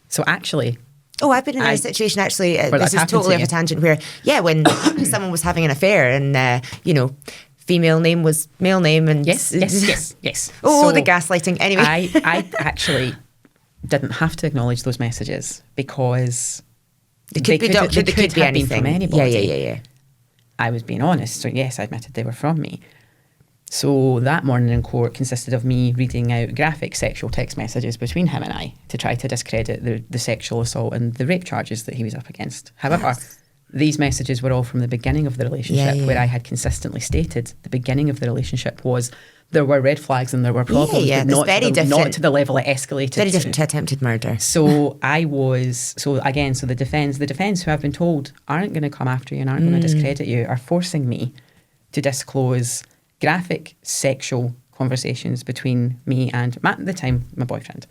So actually... Oh, I've been in a situation actually, this is totally off a tangent, where, when someone was having an affair and, female name was male name and... Yes. Oh, so the gaslighting. Anyway. I actually didn't have to acknowledge those messages because... They could be doctored, they could be anything. Been from anybody. Yeah. I was being honest, so yes, I admitted they were from me. So that morning in court consisted of me reading out graphic sexual text messages between him and I to try to discredit the sexual assault and the rape charges that he was up against. However, these messages were all from the beginning of the relationship, where I had consistently stated the beginning of the relationship was there were red flags and there were problems, but not to the level it escalated. Very different to attempted murder. So the defence who I've been told aren't going to come after you and aren't going to discredit you, are forcing me to disclose graphic sexual conversations between me and Matt, at the time my boyfriend,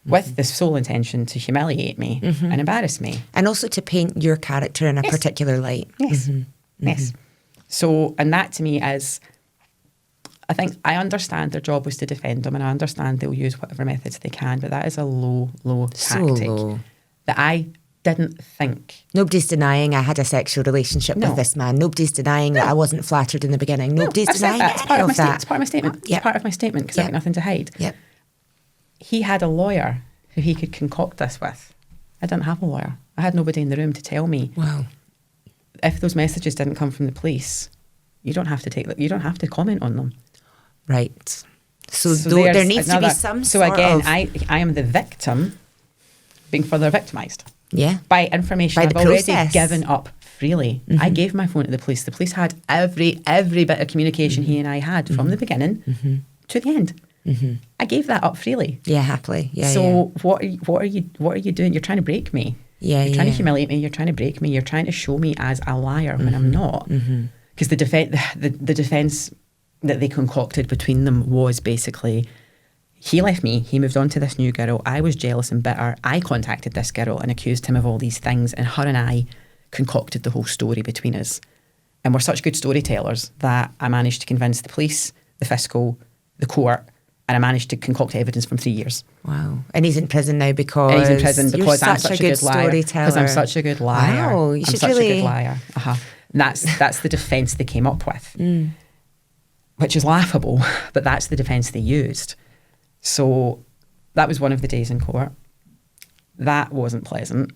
with the sole intention to humiliate me and embarrass me. And also to paint your character in a particular light. Yes. So, and that to me is, I think I understand their job was to defend them, and I understand they'll use whatever methods they can, but that is a low tactic that I didn't think. Nobody's denying I had a sexual relationship with this man. Nobody's denying that I wasn't flattered in the beginning. Nobody's denying any of that. It's part of my statement. It's part of my statement because I've got nothing to hide. He had a lawyer who he could concoct this with. I didn't have a lawyer. I had nobody in the room to tell me. Wow. If those messages didn't come from the police, you don't have to comment on them. Right. So there needs to be some sort of... So again, I am the victim being further victimised. Yeah. By information I've already given up freely. I gave my phone to the police. The police had every bit of communication he and I had from the beginning to the end. I gave that up freely. Yeah, happily. Yeah. So what are you doing? You're trying to break me. Yeah. You're trying to humiliate me. You're trying to break me. You're trying to show me as a liar when I'm not. Because the defence that they concocted between them was basically, he left me, he moved on to this new girl, I was jealous and bitter, I contacted this girl and accused him of all these things, and her and I concocted the whole story between us. And we're such good storytellers that I managed to convince the police, the fiscal, the court, and I managed to concoct evidence from 3 years. Wow. And he's in prison now because... And he's in prison because I'm such a good liar. Because I'm such a good liar. Wow, you should really... a good liar. And that's the defence they came up with. Which is laughable, but that's the defence they used. So that was one of the days in court. That wasn't pleasant.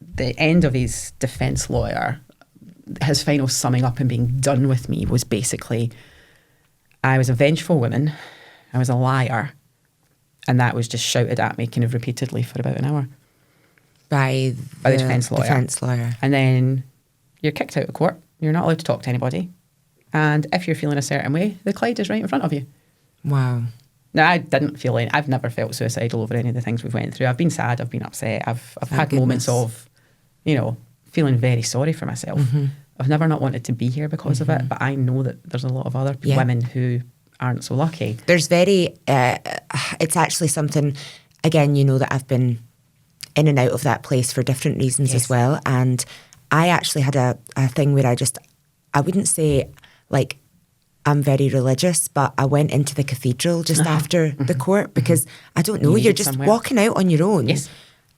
The end of his defence lawyer, his final summing up and being done with me was basically, I was a vengeful woman, I was a liar, and that was just shouted at me kind of repeatedly for about an hour. By the defence lawyer. And then you're kicked out of court. You're not allowed to talk to anybody. And if you're feeling a certain way, the Clyde is right in front of you. Wow. Now, I didn't feel any... I've never felt suicidal over any of the things we've went through. I've been sad, I've been upset. I've had moments of, feeling very sorry for myself. I've never not wanted to be here because of it, but I know that there's a lot of other women who aren't so lucky. There's it's actually something, again, that I've been in and out of that place for different reasons as well. And I actually had a thing where I wouldn't say... I'm very religious, but I went into the cathedral just after the court because I don't know, you're just walking out on your own. Yes.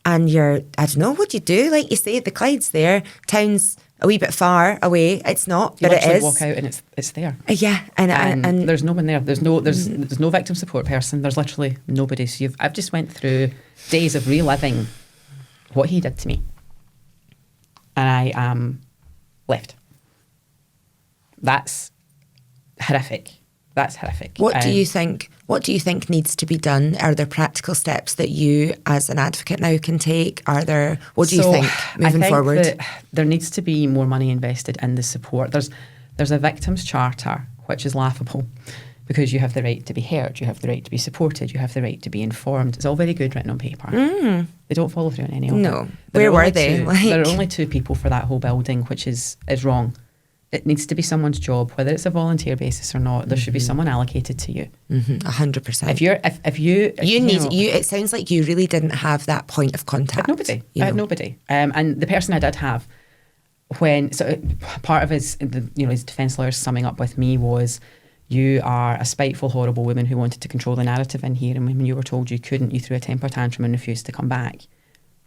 And I don't know what you do. Like you say, the Clyde's there, town's a wee bit far away. It's not, but it is. You walk out and it's there. Yeah, and there's no one there. There's no victim support person. There's literally nobody. So I've just went through days of reliving what he did to me, and I am left. That's horrific. That's horrific. What do you think? What do you think needs to be done? Are there practical steps that you, as an advocate now, can take? Are there? What do you think moving forward? That there needs to be more money invested in the support. There's a victims charter, which is laughable, because you have the right to be heard, you have the right to be supported, you have the right to be informed. It's all very good written on paper. They don't follow through on any of it. No, where were they? There are only 2 people for that whole building, which is wrong. It needs to be someone's job, whether it's a volunteer basis or not. There should be someone allocated to you. 100%. If you it sounds like you really didn't have that point of contact. I had nobody. And the person I did have, part of his defence lawyer's summing up with me was, you are a spiteful, horrible woman who wanted to control the narrative in here, and when you were told you couldn't, you threw a temper tantrum and refused to come back.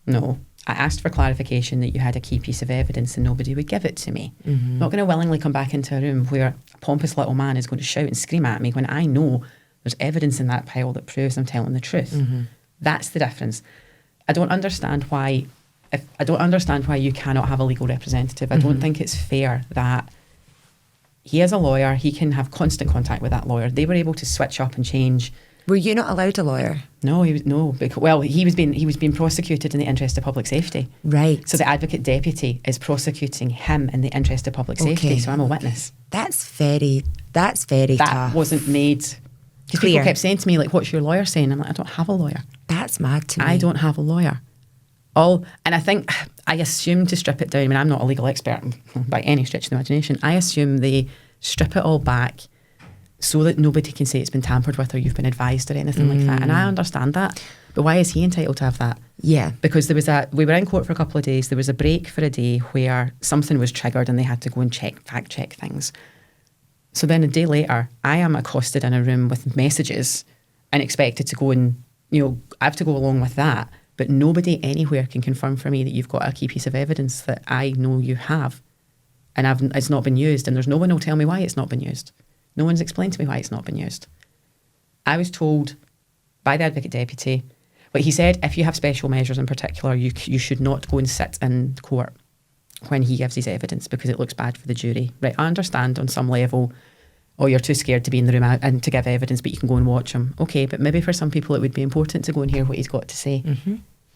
No. I asked for clarification that you had a key piece of evidence and nobody would give it to me. I'm not going to willingly come back into a room where a pompous little man is going to shout and scream at me when I know there's evidence in that pile that proves I'm telling the truth. That's the difference. I don't understand why you cannot have a legal representative. I don't think it's fair that he is a lawyer, he can have constant contact with that lawyer. They were able to switch up and change. Were you not allowed a lawyer? No, he was being prosecuted in the interest of public safety. Right. So the advocate deputy is prosecuting him in the interest of public safety. So I'm a witness. That's very tough. That wasn't made. Because people kept saying to me, like, what's your lawyer saying? I'm like, I don't have a lawyer. That's mad to me. I don't have a lawyer. And I think, I assume, to strip it down, I mean, I'm not a legal expert by any stretch of the imagination. I assume they strip it all back so that nobody can say it's been tampered with or you've been advised or anything like that. And I understand that. But why is he entitled to have that? Yeah. Because we were in court for a couple of days. There was a break for a day where something was triggered and they had to go and fact check things. So then a day later, I am accosted in a room with messages and expected to go and, I have to go along with that. But nobody anywhere can confirm for me that you've got a key piece of evidence that I know you have. And it's not been used. And there's no one who'll tell me why it's not been used. No one's explained to me why it's not been used. I was told by the advocate deputy, but he said if you have special measures in particular, you should not go and sit in court when he gives his evidence because it looks bad for the jury. Right, I understand on some level, you're too scared to be in the room and to give evidence, but you can go and watch him. Okay, but maybe for some people it would be important to go and hear what he's got to say.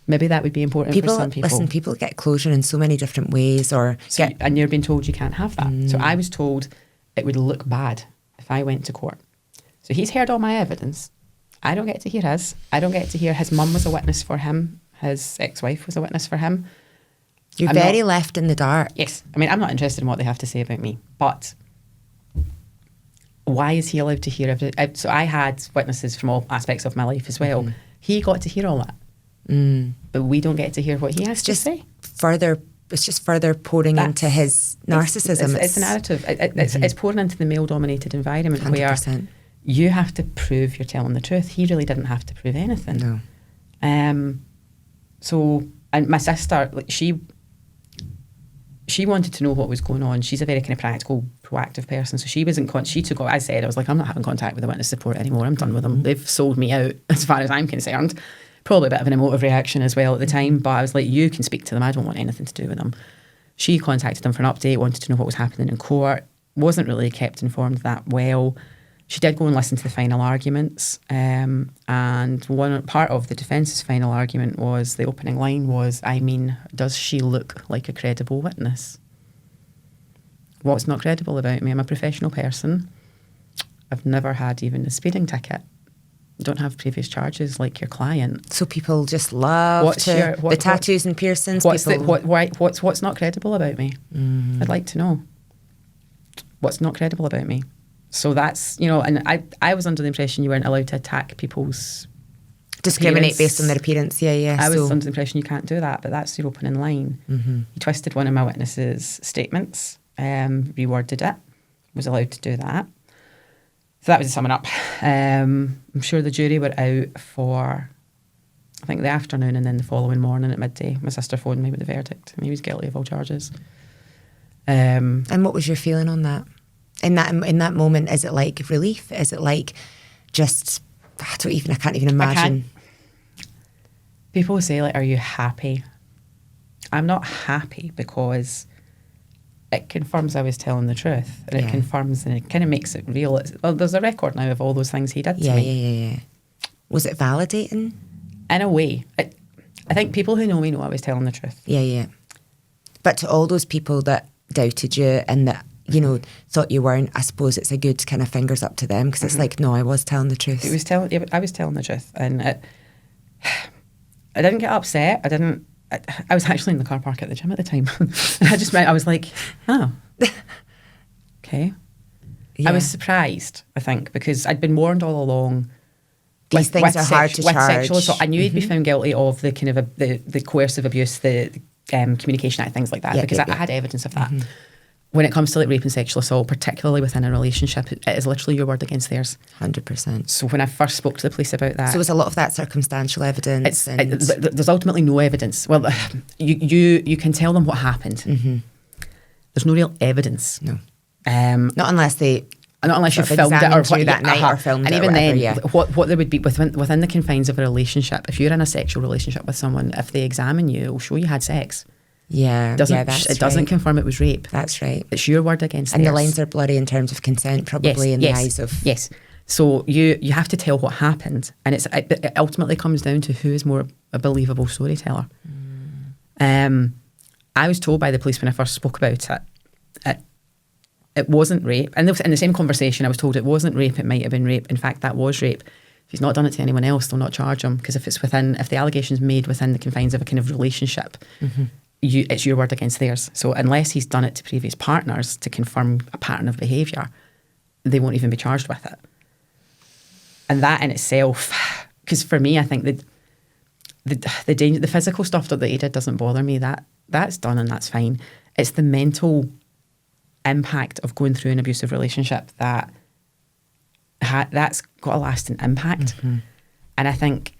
Maybe that would be important for some people. Listen, people get closure in so many different ways. And you're being told you can't have that. So I was told it would look bad if I went to court. So he's heard all my evidence. I don't get to hear his. I don't get to hear his mum was a witness for him. His ex-wife was a witness for him. You're very left in the dark. Yes. I mean, I'm not interested in what they have to say about me. But why is he allowed to hear everything? So I had witnesses from all aspects of my life as well. He got to hear all that. But we don't get to hear what he has to say. It's just further pouring into his narcissism. It's a narrative. It's pouring into the male-dominated environment 100%. Where you have to prove you're telling the truth. He really didn't have to prove anything. No. And my sister, she wanted to know what was going on. She's a very kind of practical, proactive person. So she wasn't. She took. I said, I was like, I'm not having contact with the witness support anymore. I'm done with them. They've sold me out, as far as I'm concerned. Probably a bit of an emotive reaction as well at the time, but I was like, you can speak to them. I don't want anything to do with them. She contacted them for an update, wanted to know what was happening in court. Wasn't really kept informed that well. She did go and listen to the final arguments, and one part of the defence's final argument was, the opening line was, does she look like a credible witness? What's not credible about me? I'm a professional person. I've never had even a speeding ticket. Don't have previous charges like your client. So people just love the tattoos and piercings. What's not credible about me? I'd like to know what's not credible about me. So that's, and I was under the impression you weren't allowed to attack people's discriminate based on their appearance. Yeah. I was under the impression you can't do that, but that's your opening line. He twisted one of my witnesses' statements, reworded it, was allowed to do that. So that was the summing up. I'm sure the jury were out for, I think, the afternoon, and then the following morning at midday, my sister phoned me with the verdict, and he was guilty of all charges. And what was your feeling on that? In that moment, is it like relief? Is it like just, I can't even imagine. People say, like, are you happy? I'm not happy because it confirms I was telling the truth, and Yeah. it confirms, and it kind of makes it real. Well, there's a record now of all those things he did to me. Yeah. Was it validating? In a way, I think people who know me know I was telling the truth. Yeah. But to all those people that doubted you and that, you know, thought you weren't, I suppose it's a good kind of fingers up to them, because it's like, no, I was telling the truth. I was telling the truth, and I didn't get upset. I was actually in the car park at the gym at the time. I was like, oh, okay. Yeah. I was surprised, I think, because I'd been warned all along. These things are hard to charge. Sexual assault. I knew he'd be found guilty of the kind of the coercive abuse, the Communication Act, things like that, because I had evidence of that. When it comes to like rape and sexual assault, particularly within a relationship, it is literally your word against theirs. 100%. So when I first spoke to the police about that, so was a lot of that circumstantial evidence? There's ultimately no evidence. Well, you can tell them what happened. There's no real evidence. No. Not unless you filmed it or what that night, or filmed and it, even or whatever, then, what there would be within the confines of a relationship. If you're in a sexual relationship with someone, if they examine you, it will show you had sex. Yeah, it doesn't confirm it was rape. That's right. It's your word against and theirs. the lines are blurry in terms of consent, probably in the eyes of So you have to tell what happened, and it ultimately comes down to who is more a believable storyteller. I was told by the police when I first spoke about it, it wasn't rape, and in the same conversation I was told it wasn't rape, it might have been rape. In fact, that was rape. If he's not done it to anyone else, they'll not charge him, because if the allegation's made within the confines of a kind of relationship, it's your word against theirs. So unless he's done it to previous partners to confirm a pattern of behaviour, they won't even be charged with it. And that in itself, because for me, I think the danger, the physical stuff that he did doesn't bother me. That's done and that's fine. It's the mental impact of going through an abusive relationship that's got a lasting impact. And I think,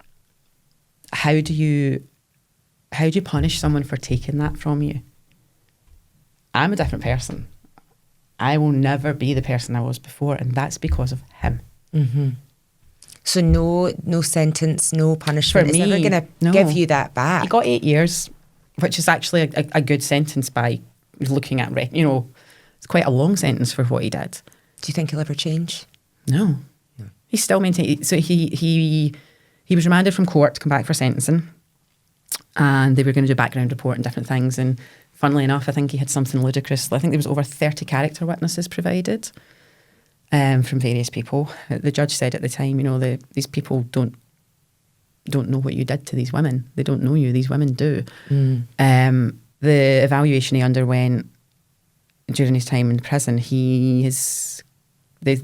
how do you punish someone for taking that from you? I'm a different person. I will never be the person I was before, and that's because of him. So no sentence, no punishment For me, is ever going to give you that back. He got 8 years, which is actually a good sentence by looking at, it's quite a long sentence for what he did. Do you think he'll ever change? No. He's still maintaining. So he was remanded from court to come back for sentencing, and they were going to do a background report and different things. And funnily enough, I think he had something ludicrous. I think there was over 30 character witnesses provided from various people. The judge said at the time, these people don't know what you did to these women. They don't know you. These women do. The evaluation he underwent during his time in prison, they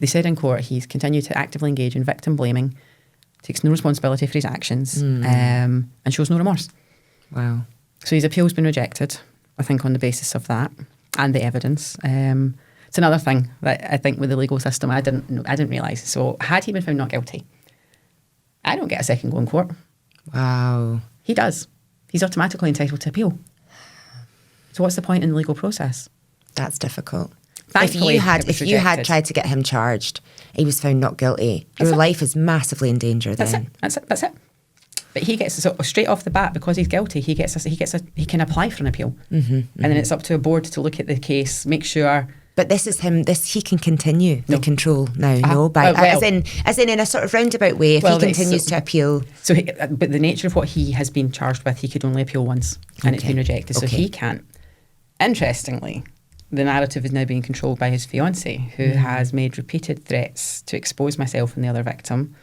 said in court, he's continued to actively engage in victim blaming, takes no responsibility for his actions, and shows no remorse. Wow. So his appeal's been rejected, I think, on the basis of that and the evidence. It's another thing that I think with the legal system I didn't realise. So had he been found not guilty, I don't get a second go in court. Wow. He does. He's automatically entitled to appeal. So what's the point in the legal process? That's difficult. Thankfully, if you had tried to get him charged, he was found not guilty, your life is massively in danger then. That's it. But he gets, so straight off the bat, because he's guilty, he can apply for an appeal. And then it's up to a board to look at the case, make sure. But this is him. He can continue the control now. As in a sort of roundabout way. If he continues to appeal. So, but the nature of what he has been charged with, he could only appeal once, and it's been rejected. So he can't. Interestingly, the narrative is now being controlled by his fiancée, who has made repeated threats to expose myself and the other victim.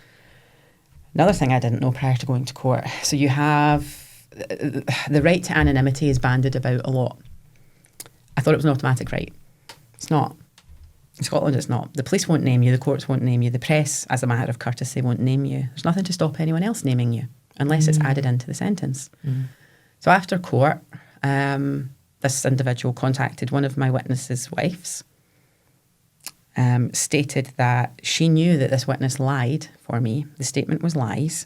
Another thing I didn't know prior to going to court. So you have the right to anonymity is bandied about a lot. I thought it was an automatic right. It's not. In Scotland, it's not. The police won't name you. The courts won't name you. The press, as a matter of courtesy, won't name you. There's nothing to stop anyone else naming you unless it's added into the sentence. So after court, this individual contacted one of my witnesses' wives, stated that she knew that this witness lied for me. The statement was lies.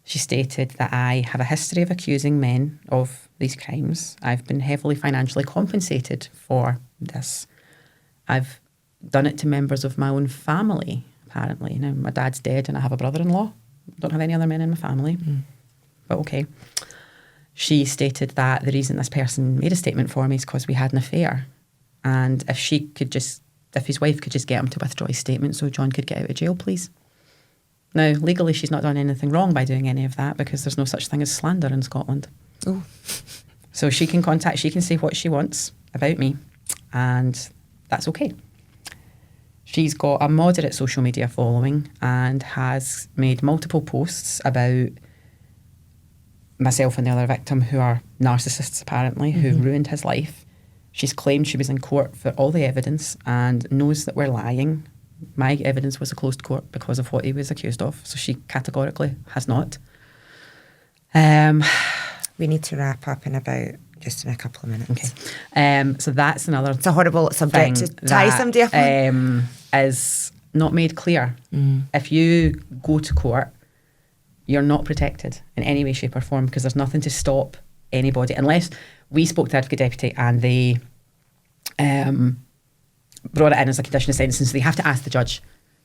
She stated that I have a history of accusing men of these crimes. I've been heavily financially compensated for this. I've done it to members of my own family, apparently. Now, my dad's dead and I have a brother-in-law. Don't have any other men in my family. But okay. She stated that the reason this person made a statement for me is because we had an affair. And if his wife could just get him to withdraw his statement so John could get out of jail, please. Now, legally, she's not done anything wrong by doing any of that because there's no such thing as slander in Scotland. Oh. So she can say what she wants about me, and that's okay. She's got a moderate social media following and has made multiple posts about myself and the other victim, who are narcissists apparently, who ruined his life. She's claimed she was in court for all the evidence and knows that we're lying. My evidence was a closed court because of what he was accused of, so she categorically has not. We need to wrap up in a couple of minutes. Okay. So that's another. It's a horrible subject to tie somebody up on. Is not made clear. If you go to court, you're not protected in any way, shape or form, because there's nothing to stop anybody, unless we spoke to the Advocate Deputy and they brought it in as a condition of sentencing, so they have to ask the judge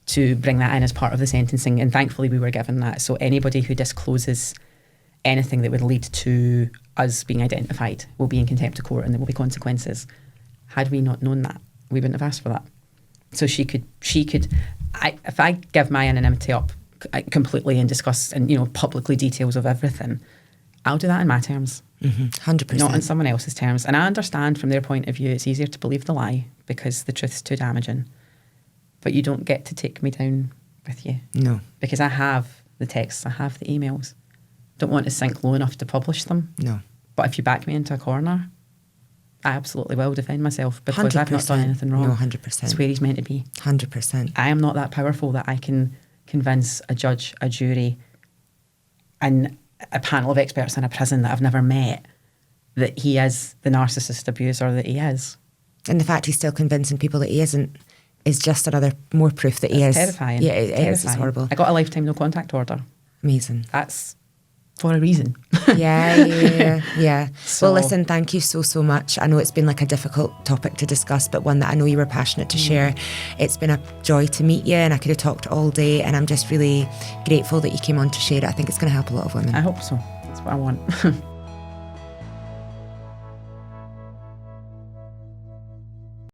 to bring that in as part of the sentencing, and thankfully we were given that. So anybody who discloses anything that would lead to us being identified will be in contempt of court and there will be consequences. Had we not known that, we wouldn't have asked for that. So she could if I give my anonymity up completely and discuss and publicly details of everything, I'll do that in my terms. 100%. Not in someone else's terms. And I understand from their point of view it's easier to believe the lie because the truth's too damaging. But you don't get to take me down with you. No. Because I have the texts, I have the emails. Don't want to sink low enough to publish them. No. But if you back me into a corner, I absolutely will defend myself because 100%. I've not done anything wrong. No, 100%. It's where he's meant to be. 100%. I am not that powerful that I can convince a judge, a jury, and a panel of experts in a prison that I've never met that he is the narcissist abuser that he is. And the fact he's still convincing people that he isn't is just another more proof that he is. Terrifying. Yeah, it is. It's horrible. I got a lifetime no contact order. Amazing. That's for a reason. Yeah. So, well, listen, thank you so much. I know it's been like a difficult topic to discuss, but one that I know you were passionate to share. It's been a joy to meet you, and I could have talked all day, and I'm just really grateful that you came on to share it. I think it's going to help a lot of women. I hope so. That's what I want.